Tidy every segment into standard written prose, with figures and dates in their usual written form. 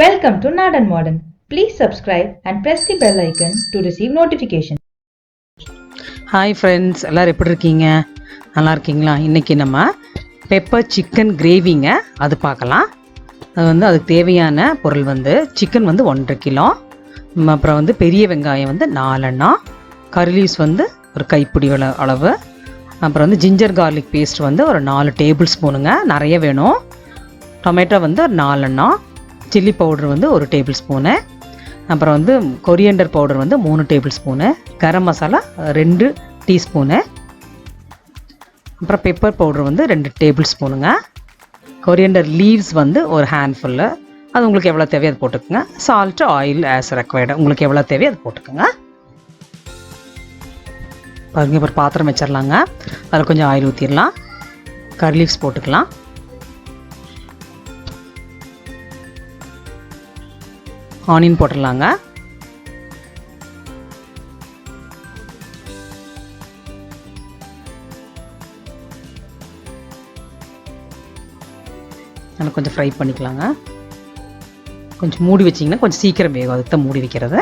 Welcome to Naadan Modern. Please subscribe and press the bell icon to receive notification. Hi friends, எல்லோரும் எப்படி இருக்கீங்க? நல்லா இருக்கீங்களா? இன்றைக்கி நம்ம பெப்பர் சிக்கன் கிரேவிங்க அது பார்க்கலாம். அது அதுக்கு தேவையான பொருள் சிக்கன் 1.5 கிலோ, அப்புறம் பெரிய வெங்காயம் 4 எண்ணா, கரி லீவ்ஸ் ஒரு கைப்பிடி அளவு, அப்புறம் ஜிஞ்சர் கார்லிக் பேஸ்ட் ஒரு 4 டேபிள் ஸ்பூனுங்க, நிறைய வேணும். டொமேட்டோ ஒரு 4 எண்ணா, சில்லி பவுடர் 1 டேபிள் ஸ்பூனு, அப்புறம் coriander powder 3 tablespoon, garam masala 2 teaspoon, அப்புறம் பெப்பர் பவுடர் 2 டேபிள் ஸ்பூனுங்க, கொரியாண்டர் லீவ்ஸ் ஒரு ஹேண்ட்ஃபுல்லு, அது உங்களுக்கு எவ்வளோ தேவையோ அது போட்டுக்கோங்க. சால்ட்டு ஆயில் ஆஸ் ரெக்வயர்டு, உங்களுக்கு எவ்வளோ தேவையோ அது போட்டுக்கோங்க. பாருங்க, இப்போ பாத்திரம் வச்சிடலாங்க. அதில் கொஞ்சம் ஆயில் ஊற்றிடலாம். கரி லீவ்ஸ் போட்டுக்கலாம். ஆனியன் போட்டுடலாங்க. நல்லா கொஞ்சம் ஃப்ரை பண்ணிக்கலாங்க. கொஞ்சம் மூடி வச்சிங்கன்னா கொஞ்சம் சீக்கிரம் வேகும், அதுக்கு தான் மூடி வைக்கிறது.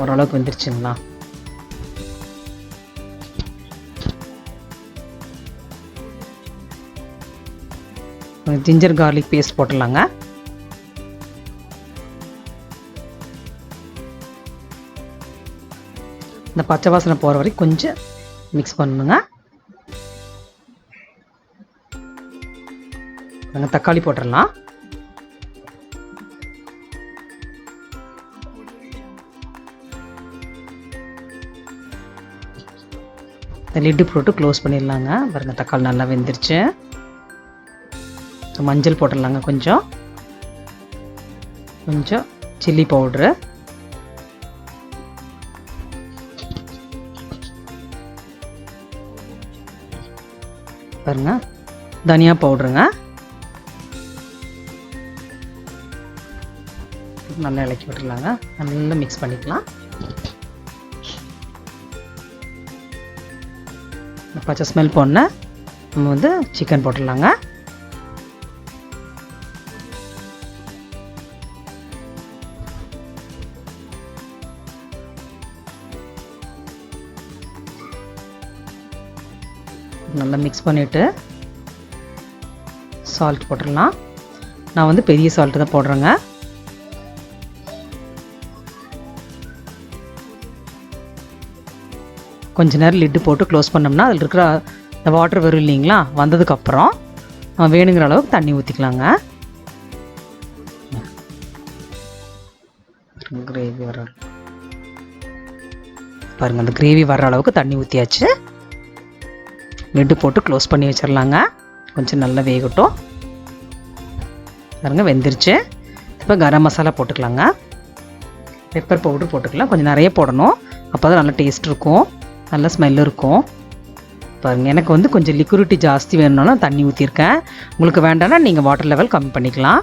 ஓரளவுக்கு வந்துருச்சுங்களா? ஜிஞ்சர் கார்லிக் பேஸ்ட் போட்டுடலாங்க. இந்த பச்சை வாசனை போகிற வரைக்கும் கொஞ்சம் மிக்ஸ் பண்ணணுங்க. நாங்கள் தக்காளி போட்டுடலாம். இந்த லிட்டு போட்டு க்ளோஸ் பண்ணிடலாங்க. பாருங்க, தக்காளி நல்லா வெந்துருச்சு. மஞ்சள் போட்டுடலாங்க. கொஞ்சம் சில்லி பவுட்ரு, பாருங்க, தனியா பவுடருங்க. நல்லா இலக்கி விட்டுலாங்க. நல்லா மிக்ஸ் பண்ணிக்கலாம். பச்சை ஸ்மெல் போன நம்ம சிக்கன் போட்டுடலாங்க. நல்லா மிக்ஸ் பண்ணிவிட்டு சால்ட் போட்டுடலாம். நான் பெரிய சால்ட்டு தான் போடுறேங்க. கொஞ்ச நேரம் லிட்டு போட்டு க்ளோஸ் பண்ணோம்னா அதில் இருக்கிற இந்த வாட்டர் வரும் இல்லைங்களா, வந்ததுக்கப்புறம் நம்ம வேணுங்கிற அளவுக்கு தண்ணி ஊற்றிக்கலாங்க. கிரேவி வர பாருங்கள், அந்த கிரேவி வர்ற அளவுக்கு தண்ணி ஊற்றியாச்சு. லிட்டு போட்டு க்ளோஸ் பண்ணி வச்சிடலாங்க. கொஞ்சம் நல்லா வேகட்டும். பாருங்க, வெந்துருச்சு. இப்போ கரம் மசாலா போட்டுக்கலாங்க. பெப்பர் பவுடர் போட்டுக்கலாம். கொஞ்சம் நிறைய போடணும், அப்போ தான் நல்லா டேஸ்ட் இருக்கும், நல்ல ஸ்மெல் இருக்கும். பாருங்கள், எனக்கு கொஞ்சம் லிக்விடிட்டி ஜாஸ்தி வேணும்னாலும் தண்ணி ஊற்றிருக்கேன். உங்களுக்கு வேண்டாம்னா நீங்கள் வாட்டர் லெவல் கம்மி பண்ணிக்கலாம்.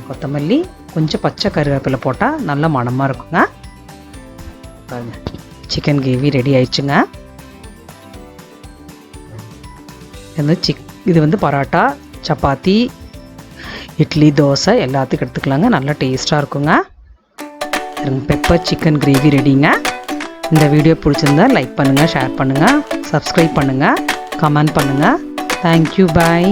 கொத்தமல்லி, கொஞ்சம் பச்சை கருவேப்பிலை போட்டால் நல்ல மணமாக இருக்குங்க. பாருங்கள், சிக்கன் கிரேவி ரெடி ஆயிடுச்சுங்க. இது பரோட்டா, சப்பாத்தி, இட்லி, தோசை எல்லாத்துக்கும் எடுத்துக்கலாங்க. நல்லா டேஸ்ட்டாக இருக்குங்க. பெப்பர் சிக்கன் கிரேவி ரெடிங்க. இந்த வீடியோ பிடிச்சிருந்தா லைக் பண்ணுங்கள், ஷேர் பண்ணுங்கள், சப்ஸ்கிரைப் பண்ணுங்கள், கமெண்ட் பண்ணுங்கள். தேங்க்யூ, பாய்.